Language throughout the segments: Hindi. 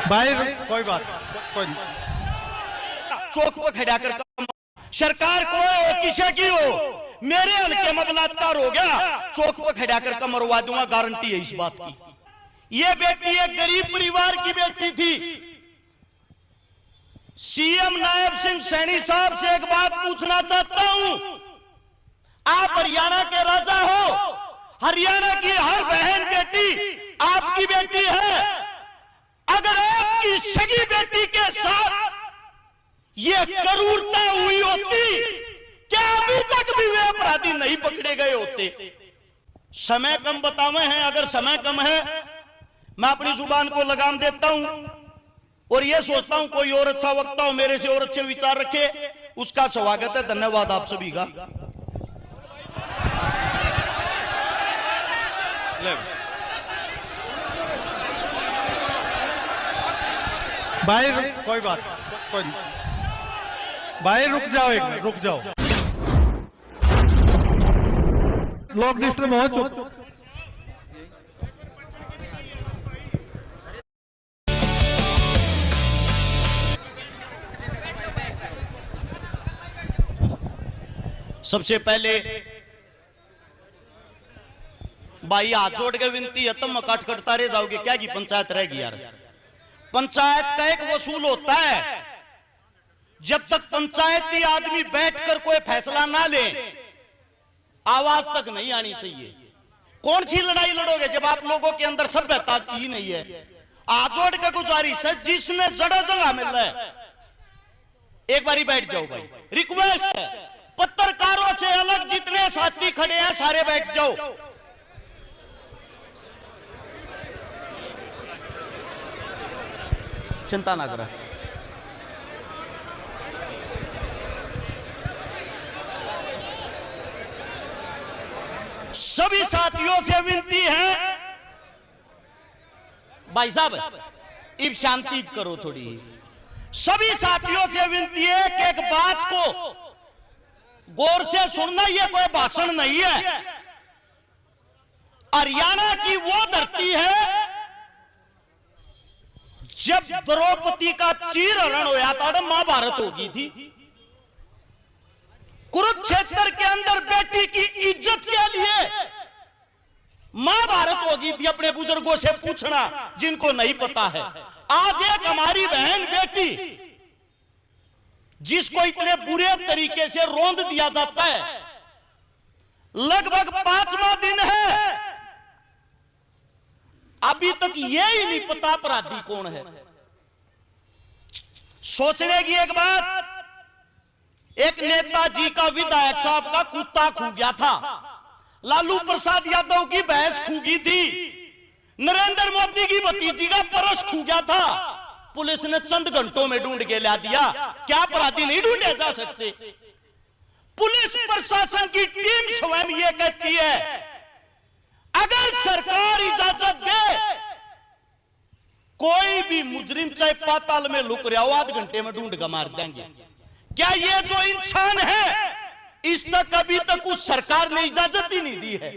भाई कोई बात कोई चौक पर खड़ा कर सरकार को हो किसे की हो, मेरे हल्के में बलात्कार हो गया, चौक पर खड़ा कर मरवा दूंगा, गारंटी है इस बात की। ये बेटी एक गरीब परिवार की बेटी थी। सीएम नायब सिंह सैनी साहब से एक बात पूछना चाहता हूं, आप हरियाणा के राजा हो, हरियाणा की हर बहन बेटी आपकी बेटी है। अगर आपकी सगी बेटी के साथ ये क्रूरता हुई होती, क्या अभी तक भी वे अपराधी नहीं पकड़े गए होते? समय कम बतावे हैं, अगर समय कम है मैं अपनी जुबान को लगाम देता हूं और यह सोचता हूं कोई और अच्छा वक्ता हो मेरे से और अच्छे विचार रखे, उसका स्वागत है। धन्यवाद आप सभी का। भाई कोई बात कोई भाई रुक जाओ, एक मिनट रुक जाओ, लोग डिस्टर्ब हो चुके। सबसे पहले भाई हाथ जोड़ के विनती है, तुम कट कटता रह जाओगे क्या की पंचायत रहेगी यार। पंचायत का एक वसूल होता है, जब तक पंचायती आदमी बैठकर कोई फैसला ना ले आवाज तक नहीं आनी चाहिए। कौन सी लड़ाई लड़ोगे जब आप लोगों के अंदर सभ्यता ही नहीं है। हाथ जोड़ के गुजारिश है, जिसने जड़ा जगह मिल रहा है एक बारी बैठ जाओ भाई, रिक्वेस्ट है। पत्रकारों से अलग जितने साथी खड़े हैं सारे बैठ जाओ। चिंता ना करा। सभी साथियों से विनती है, भाई साहब इब शांति करो थोड़ी। सभी साथियों से विनती है कि एक बात को गौर से सुनना, ये कोई भाषण नहीं है। हरियाणा की वो धरती है जब द्रौपदी का चीरहरण होया था और महाभारत होगी थी। कुरुक्षेत्र के अंदर बेटी की इज्जत के लिए महाभारत होगी थी। अपने बुजुर्गों से पूछना जिनको नहीं पता है। आज एक हमारी बहन बेटी जिसको इतने बुरे तरीके से रौंद दिया जाता है, लगभग 5वां दिन है, अभी तक ये ही नहीं पता अपराधी कौन है। सोचने की एक बात, एक नेताजी का विधायक साहब का कुत्ता खो गया था, लालू प्रसाद यादव की भैंस खूगी थी, नरेंद्र मोदी की भतीजी का परस खो गया था, पुलिस ने चंद घंटों में ढूंढ के ला दिया। क्या अपराधी नहीं ढूंढे जा सकते? पुलिस प्रशासन की टीम स्वयं ये कहती है अगर सरकार इजाजत दे कोई भी मुजरिम चाहे पाताल में लुक रहा हो, आध घंटे में ढूंढ कर मार देंगे। क्या ये जो इंसान है इस तक अभी तक उस सरकार ने इजाजत ही नहीं दी है।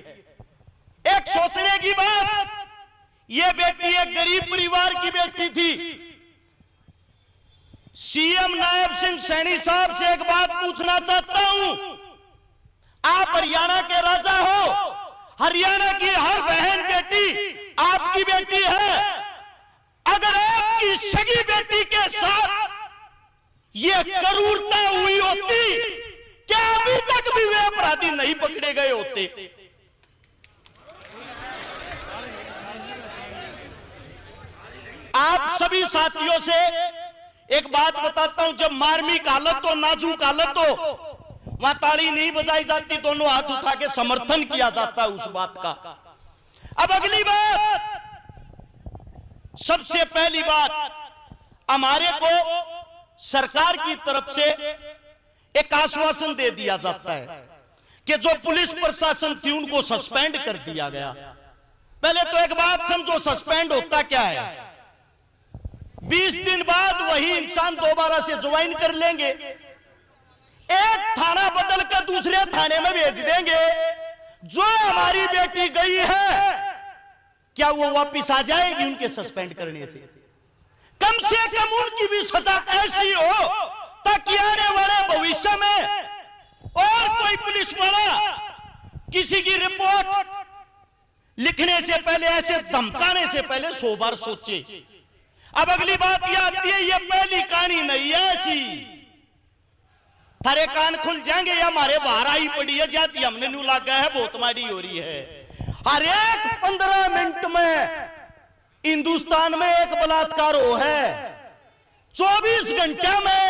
एक सोचने की बात, ये बेटी एक गरीब परिवार की बेटी थी। सीएम नायब सिंह सैनी साहब से एक बात पूछना चाहता हूं, आप हरियाणा के राजा हो, हरियाणा की हर बहन बेटी आपकी बेटी है। अगर आपकी सगी बेटी के साथ ये क्रूरता हुई होती, क्या अभी तक भी वे अपराधी नहीं पकड़े गए होते? आप सभी साथियों से एक बात बताता हूं, जब मार्मिक हालत हो, नाजुक हालत हो, वहां ताली नहीं बजाई जाती, दोनों हाथ उठा के समर्थन किया जाता है उस बात का। अब अगली बात, सबसे पहली बात, हमारे को सरकार की तरफ से एक आश्वासन दे दिया जाता है कि जो पुलिस प्रशासन थी उनको सस्पेंड कर दिया गया। पहले तो एक बात समझो, सस्पेंड होता क्या है? 20 दिन बाद वही इंसान दोबारा से ज्वाइन कर लेंगे, एक थाना बदल कर दूसरे थाने में भेज देंगे। जो हमारी बेटी गई है क्या वो वापिस आ जाएगी उनके सस्पेंड करने से? कम से कम उनकी भी सजा ऐसी हो ताकि आने वाले भविष्य में और कोई पुलिस वाला किसी की रिपोर्ट लिखने से पहले, ऐसे धमकाने से पहले 100 बार सोचे। अब अगली बात यह आती है, ये पहली कहानी नहीं है ऐसी। थारे कान खुल जाएंगे या हमारे बाहर आई पड़ी है जाती हमने नू लगा है बहुत माड़ी हो रही है। हर एक 15 मिनट में हिंदुस्तान में एक बलात्कार हो है, 24 घंटे में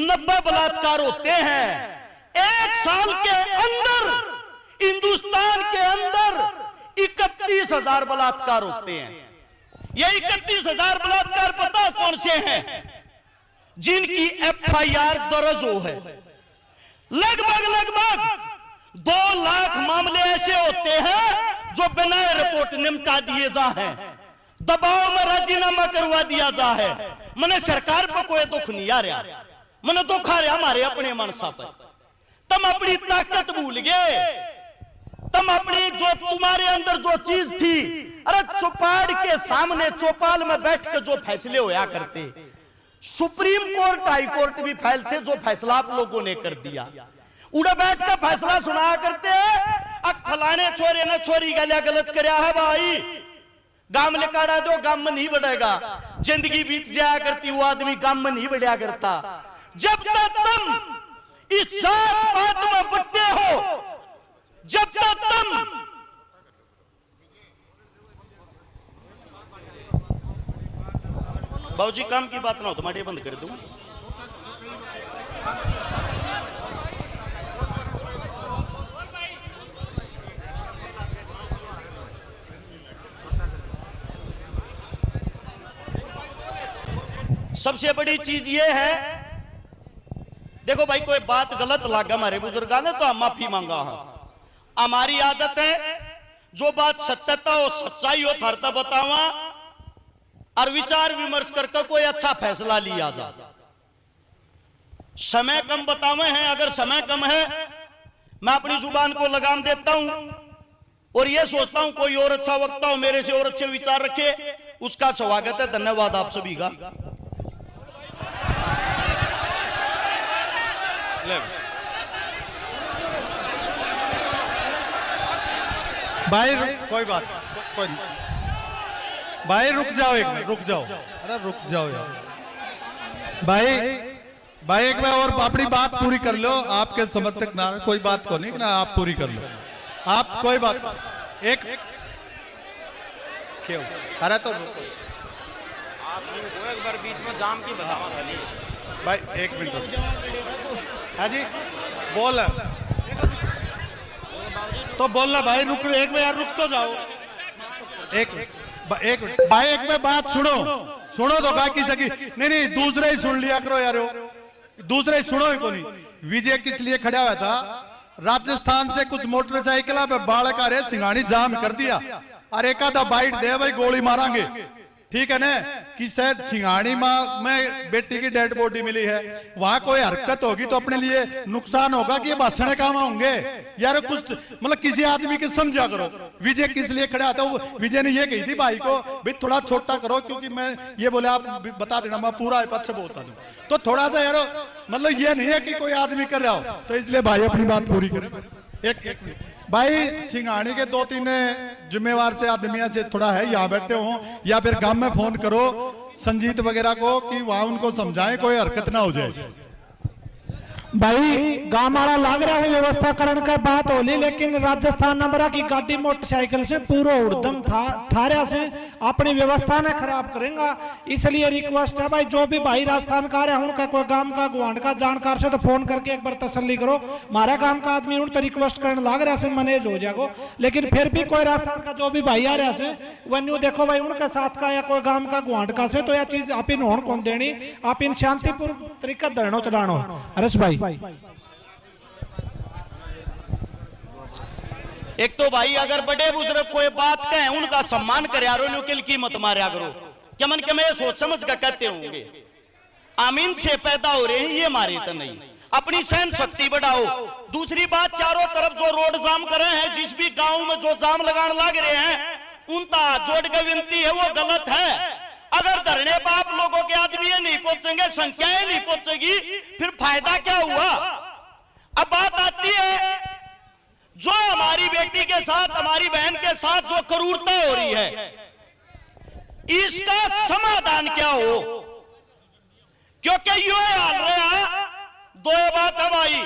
90 बलात्कार होते हैं। एक साल के अंदर हिंदुस्तान के अंदर 31,000 बलात्कार होते हैं। ये 31,000 बलात्कार पता कौन से हैं? जिनकी FIR दर्ज हो है। लगभग 2 लाख मामले ऐसे होते हैं जो बिना रिपोर्ट निपटा दिए जा हैं, दबाव में राजीनामा करवा दिया जा है। मैंने सरकार पर कोई दुख नहीं आ रहा, मैंने दुख आ रहा हमारे अपने मनसा पर। तुम अपनी ताकत भूल गए, तुम अपनी जो तुम्हारे अंदर जो चीज थी, अरे चौपाड़ के सामने चौपाल में बैठ के जो फैसले होया करते, सुप्रीम कोर्ट हाई कोर्ट भी फैलते, जो फैसला आप लोगों ने कर दिया, उड़ा बैठ कर फैसला सुनाया करते। अब फलाने छोरे ने छोरी गलिया गलत करया है भाई, गाम लेकाड़ा दो, गाम में नहीं बढ़ेगा। जिंदगी बीत जाया करती, वो आदमी गाम में नहीं बढ़िया करता। जब तक तुम इस जात पात में बट्टे हो, जब तक तुम बाबूजी काम की बात ना हो, तुम्हारे बंद कर दूं। सबसे बड़ी चीज ये है, देखो भाई कोई बात गलत लगा हमारे बुजुर्गा ने तो हम माफी मांगा है। हमारी आदत है जो बात सत्यता हो, सच्चाई हो, थरता बतावा और विचार विमर्श करके कोई अच्छा फैसला लिया जा। समय कम बतावे हैं, अगर समय कम है मैं अपनी जुबान को लगाम देता हूं और यह सोचता हूं कोई और अच्छा वक्ता हो मेरे से और अच्छे विचार रखे, उसका स्वागत है। धन्यवाद आप सभी का। भाई कोई बात कोई नहीं। भाई रुक जाओ, एक मिनट रुक जाओ, अरे रुक जाओ यार। भाई एक बार और अपनी बात पूरी कर लो। आपके समर्थक ना, कोई बात को नहीं ना, आप पूरी कर लो। आप कोई बात एक क्यों, अरे तो आप एक बार बीच में जाम की बतावा खाली। भाई 1 मिनट। हाँ जी बोल, तो बोलना भाई, रुक एक बार यार, रुक तो जाओ। एक भाई एक में बात सुनो तो बाकी सकी नहीं दूसरे ही सुन लिया करो यार, दूसरे ही सुनो ही को नहीं। विजय किस लिए खड़ा हुआ था? राजस्थान से कुछ मोटरसाइकिल पे बालक आ रहे, सिंघानी जाम कर दिया और एक आधा बाइट दे भाई गोली मारांगे, ठीक है ना? कि शायद सिंघानी में बेटी की डेड बॉडी मिली है, वहां कोई हरकत होगी तो अपने लिए नुकसान होगा कि ये भाषण काम होंगे यार। कुछ मतलब किसी आदमी के समझा करो। विजय किस लिए खड़ा था? विजय ने ये कही थी भाई को भाई थोड़ा छोटा करो, क्योंकि मैं ये बोले आप बता देना मैं पूरा पक्ष बोलता हूँ, तो थोड़ा सा यार मतलब ये नहीं है कि कोई आदमी कर रहा हो, तो इसलिए भाई अपनी बात पूरी करे। एक भाई सिंघानी के 2-3 जिम्मेवार से आदमियों से थोड़ा है, यहाँ बैठे हो या फिर गांव में फोन करो संजीत वगैरह को कि वहां उनको समझाएं कोई हरकत ना हो जाए। भाई गांव वाला लग रहा है व्यवस्था करण का बात होली, लेकिन राजस्थान नंबर की गाड़ी मोटरसाइकिल से पूरा उड़दम थारा से अपनी व्यवस्था ने खराब करेंगे। इसलिए रिक्वेस्ट है भाई, जो भी भाई राजस्थान का रहे उनका कोई गांव का गुआंड का जानकार से तो फोन करके एक बार तसल्ली करो। हमारा गांव का आदमी उन तो रिक्वेस्ट करने लग रहा है मैनेज हो जाएगा, लेकिन फिर भी कोई राजस्थान का जो भी भाई आ रहा है वह न्यू देखो भाई उनके साथ का या कोई गांव का गुआंड का से, तो यह चीज आप इन होड़ कौन देनी, आप इन शांतिपूर्ण तरीका धरनो चलानो। हर्ष भाई एक तो भाई अगर बड़े बुजुर्ग कोई बात कहें उनका सम्मान करे यारो, नुकिल की मत मारा करो। क्या मन के मैं सोच समझ कर कहते होंगे आमीन से पैदा हो रहे हैं ये मारे तो नहीं, अपनी सहन शक्ति बढ़ाओ। दूसरी बात, चारों तरफ जो रोड जाम कर रहे हैं, जिस भी गांव में जो जाम लगाने लग रहे हैं उनका जोड़ के विनती है वो गलत है। अगर धरने पर आप लोगों के आदमी नहीं पहुंचेंगे, संख्याएं नहीं पहुंचेगी, फिर फायदा क्या हुआ? अब बात आती है जो हमारी बेटी के साथ, हमारी बहन के साथ जो क्रूरता हो रही है, इसका समाधान क्या हो? क्योंकि यो हाल रहा, दो बात है भाई,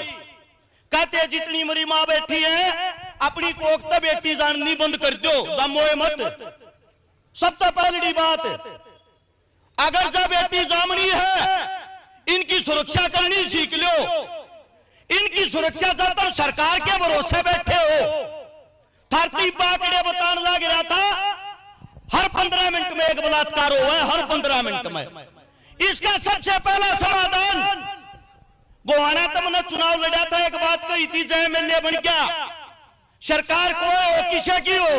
कहते जितनी मेरी मां बैठी है अपनी कोख तो बेटी जाननी बंद कर दो, जमोए मत। सब तो पहली बात, अगर जब बेटी जामनी है इनकी सुरक्षा करनी सीख लो। इनकी सुरक्षा जब तुम सरकार के भरोसे बैठे हो, धरती पाकड़े बताने लग रहा था हर 15 मिनट में एक बलात्कार हुआ है, हर 15 मिनट में। इसका सबसे पहला समाधान, गोहाना तुमने चुनाव लड़ा था, एक बात कही थी, जय एमएलए बन गया, सरकार को हो किसे की हो,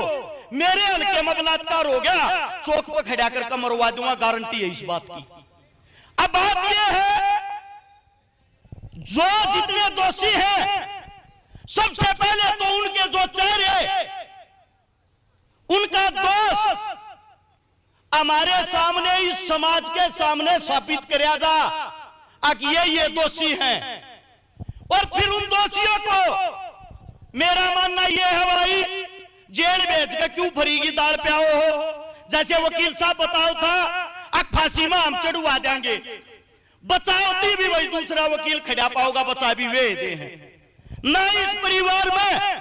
मेरे हल्के में बलात्कार हो गया, चौक पर खड़ा कर मरवा दूंगा, गारंटी है इस बात की। अब बात यह है जो जितने दोषी हैं, सबसे पहले तो उनके जो चेहरे, उनका दोष हमारे सामने, इस समाज के सामने साबित किया जा कि ये दोषी हैं, और फिर उन दोषियों को मेरा मानना यह है भाई, जेल भेज के क्यों फरीगी दाल प्याओ हो? जैसे वकील साहब बताओ था, अब फांसी में हम चढ़वा देंगे, बचावती भी वही दूसरा वकील खड़ा पाओगा, बचा भी वे दे हैं। ना इस परिवार में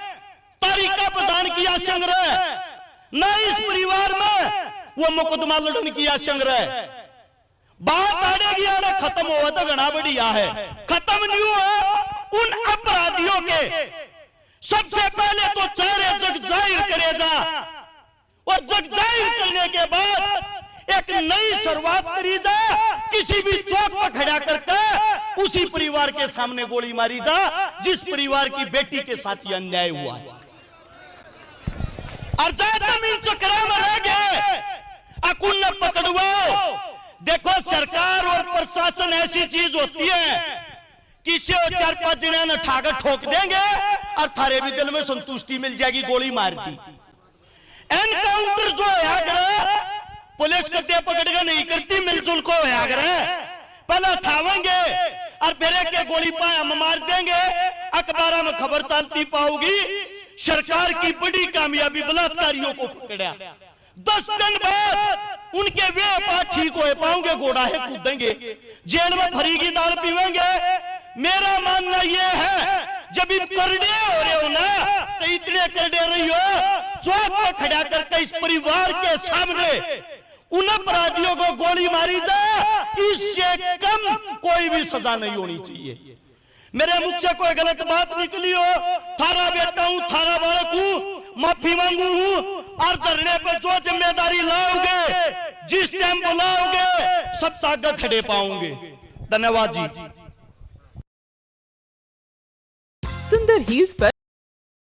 तारीका प्रदान किया संग्रह, ना इस परिवार में वो मुकदमा लड़ने किया संग्रह। बात आड़ेगी आड़े खत्म हुआ तो घना बढ़िया है, खत्म नहीं हुआ। उन अपराधियों के सबसे पहले तो चेहरे जग जाहिर करे जा, और जग जाहिर करने के बाद एक नई शुरुआत करी जा, किसी भी चौक पर खड़ा करके उसी परिवार के सामने गोली मारी जा जिस परिवार की बेटी के साथ यह अन्याय हुआ है। और जमीन चक्रा में रह गए, अकुन न पकड़वाओ। देखो सरकार और प्रशासन ऐसी चीज होती है, किसी और 4-5 जने न ठाकर ठोक देंगे और थारे भी दिल में संतुष्टि मिल जाएगी, गोली मार दी। एनकाउंटर जो है पुलिस करते पकड़ के नहीं करती, मिलजुल को पहले उठावेंगे और फिर एक गोली पाया मार देंगे, अखबार में खबर चलती पाओगी सरकार की बड़ी कामयाबी बलात्कारियों को पकड़ा। 10 दिन बाद उनके वे बात ठीक हो पाओगे, घोड़ा है कूदेंगे, जेल में फरीगी दाल पीवेंगे। मेरा मानना यह है जब इन करड़े हो रहे हो ना, तो इतने करड़े रही हो, चौक पर खड़ा करके इस परिवार के सामने उन अपराधियों को गोली मारी जाए, इससे कम कोई भी सजा नहीं होनी चाहिए। मेरे मुख से कोई गलत बात निकली हो, थारा बेटा हूं, थारा बालक हूं, माफी मांगू हूं। और धरने पे जो जिम्मेदारी लाओगे, जिस टाइम बुलाओगे, सब तक खड़े पाओगे। धन्यवाद जी। सुंदर हील्स पर